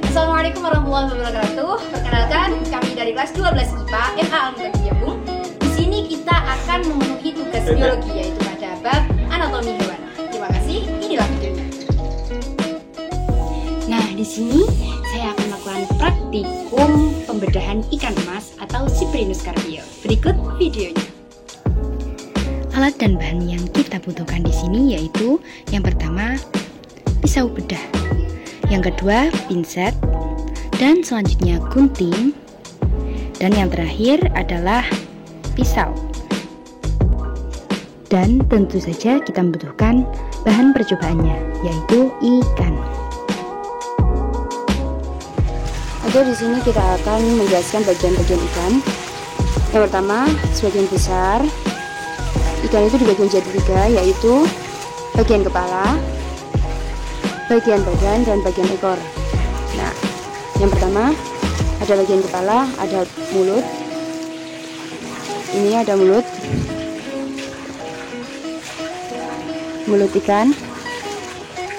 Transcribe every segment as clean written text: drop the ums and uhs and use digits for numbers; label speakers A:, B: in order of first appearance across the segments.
A: Assalamualaikum warahmatullahi wabarakatuh. Perkenalkan, kami dari kelas 12 IPA MA Al-Mukarram Biabung. Di sini kita akan memenuhi tugas biologi, yaitu pada bab anatomi hewan. Terima kasih. Inilah videonya. Nah, di sini saya akan melakukan praktikum pembedahan ikan emas atau Cyprinus carpio. Berikut videonya. Alat dan bahan yang kita butuhkan di sini yaitu yang pertama pisau bedah, yang kedua pinset, dan selanjutnya gunting, dan yang terakhir adalah pisau. Dan tentu saja kita membutuhkan bahan percobaannya, yaitu ikan. Oke, di sini kita akan menjelaskan bagian-bagian ikan. Yang pertama, sebagian besar ikan itu dibagi menjadi 3, yaitu bagian kepala, bagian badan, dan bagian ekor. Nah, yang pertama ada bagian kepala, ada mulut. Ini ada mulut ikan.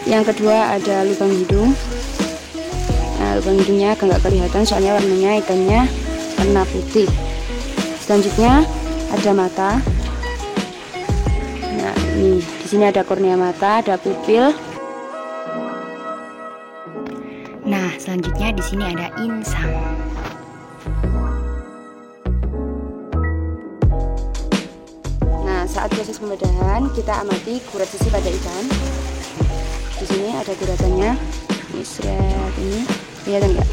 A: Yang kedua ada lubang hidung. Nah, lubang hidungnya agak nggak kelihatan soalnya warnanya ikannya warna putih. Selanjutnya ada mata. Nah, ini di sini ada kornea mata, ada pupil. Nah, selanjutnya di sini ada insang. Nah, saat proses pembedahan kita amati gurat sisi pada ikan. Di sini ada guratannya. Ini kelihatan nggak?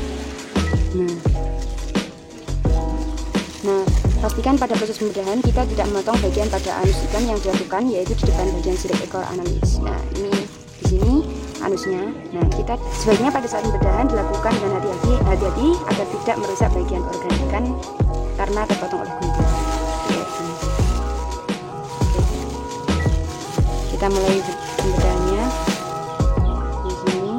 A: Nah, pastikan pada proses pembedahan kita tidak memotong bagian pada anus ikan yang dilakukan, yaitu di depan bagian sirip ekor analis. Nah, ini di sini anusnya. Nah, kita sebaiknya pada saat pembedahan dilakukan dengan hati-hati agar tidak merusak bagian organ ikan karena terpotong oleh gunting. Kita mulai pembedahannya di sini.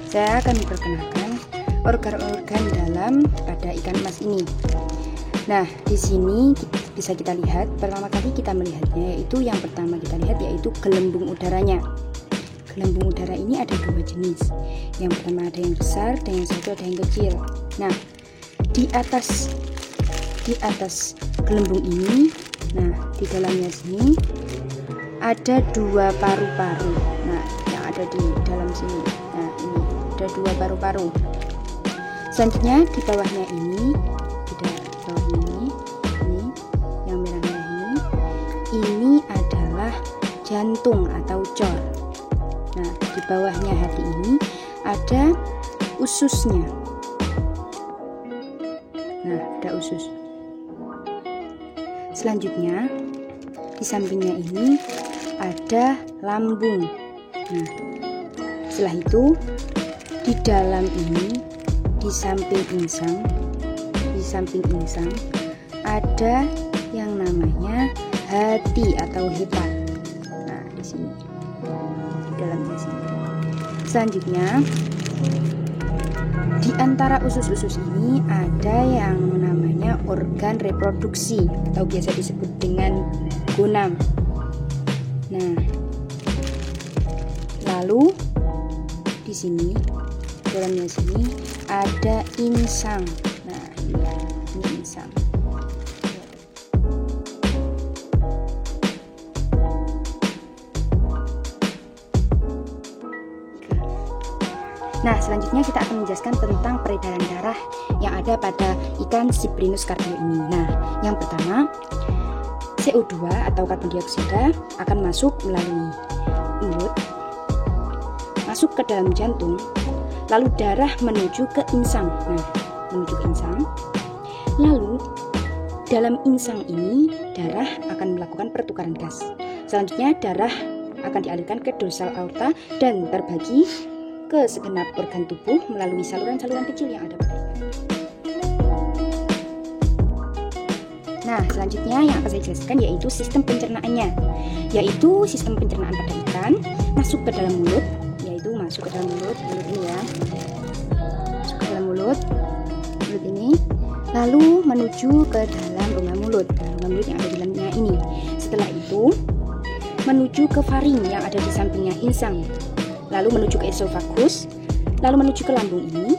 A: Saya akan memperkenalkan organ-organ dalam pada ikan emas ini. Nah, di sini bisa kita lihat, pertama kali kita melihatnya yaitu yang pertama kita lihat yaitu gelembung udaranya. Gelembung udara ini ada 2 jenis. Yang pertama ada yang besar dan yang satu ada yang kecil. Nah, di atas gelembung ini, nah di dalamnya sini ada 2 paru-paru. Nah, yang ada di dalam sini. Nah, ini ada 2 paru-paru. Selanjutnya di bawahnya ini, ini yang merah-merah ini adalah jantung atau cor. Nah, di bawahnya hati ini ada ususnya. Nah, ada usus. Selanjutnya di sampingnya ini ada lambung. Nah, setelah itu di dalam ini di samping insang ada yang namanya hati atau hepat. Nah, di sini di dalamnya sini. Selanjutnya di antara usus-usus ini ada yang namanya organ reproduksi atau biasa disebut dengan gonam. Nah, lalu di sini dalamnya sini ada insang. Nah, ini insang. Nah, selanjutnya kita akan menjelaskan tentang peredaran darah yang ada pada ikan Cyprinus carpio ini. Nah, yang pertama, CO2 atau karbon dioksida akan masuk melalui mulut, masuk ke dalam jantung, lalu darah menuju ke insang. Nah, menuju ke insang. Lalu dalam insang ini darah akan melakukan pertukaran gas. Selanjutnya darah akan dialirkan ke dorsal aorta dan terbagi ke segenap organ tubuh melalui saluran-saluran kecil yang ada pada ikan. Nah, selanjutnya yang akan saya jelaskan yaitu sistem pencernaannya, yaitu sistem pencernaan pada ikan masuk ke dalam mulut, yaitu masuk ke dalam mulut ini ya, masuk ke dalam mulut ini, lalu menuju ke dalam rongga mulut, rongga mulut yang ada di dalamnya ini. Setelah itu menuju ke faring yang ada di sampingnya insang, lalu menuju ke esofagus, lalu menuju ke lambung ini,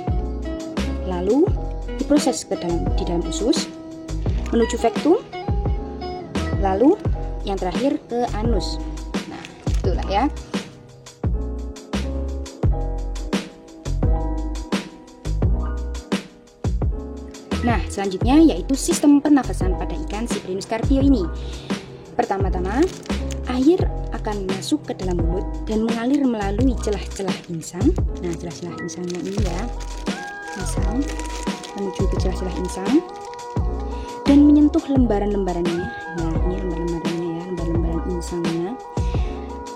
A: lalu diproses di dalam usus, menuju rektum, lalu yang terakhir ke anus. Nah, itulah ya. Nah, selanjutnya yaitu sistem pernafasan pada ikan Cyprinus carpio ini. Pertama-tama, air akan masuk ke dalam mulut dan mengalir melalui celah-celah insang. Nah, celah-celah insangnya ini ya, insang menuju ke celah-celah insang dan menyentuh lembaran-lembarannya. Nah, ini lembaran-lembarannya ya, lembaran-lembaran insangnya.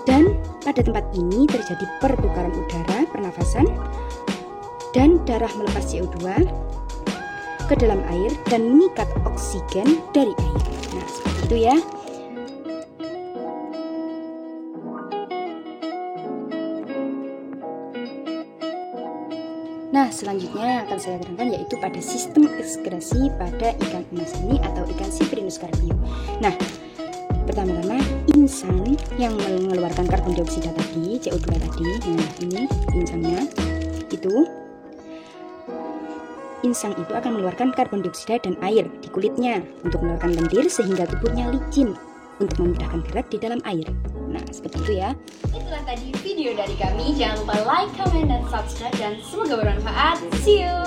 A: Dan pada tempat ini terjadi pertukaran udara, pernafasan, dan darah melepas CO2 ke dalam air dan mengikat oksigen dari air. Nah, seperti itu ya. Nah, selanjutnya yang akan saya terangkan yaitu pada sistem ekskresi pada ikan emas ini atau ikan Cyprinus carpio. Nah, pertama-tama insang yang mengeluarkan karbon dioksida tadi, CO2 tadi. Nah, ini insangnya. Insang itu akan mengeluarkan karbon dioksida dan air di kulitnya untuk mengeluarkan lendir sehingga tubuhnya licin untuk memudahkan gerak di dalam air. Nah, seperti itu ya.
B: Itulah tadi video dari kami. Jangan lupa like, comment, dan subscribe. Dan semoga bermanfaat. See you!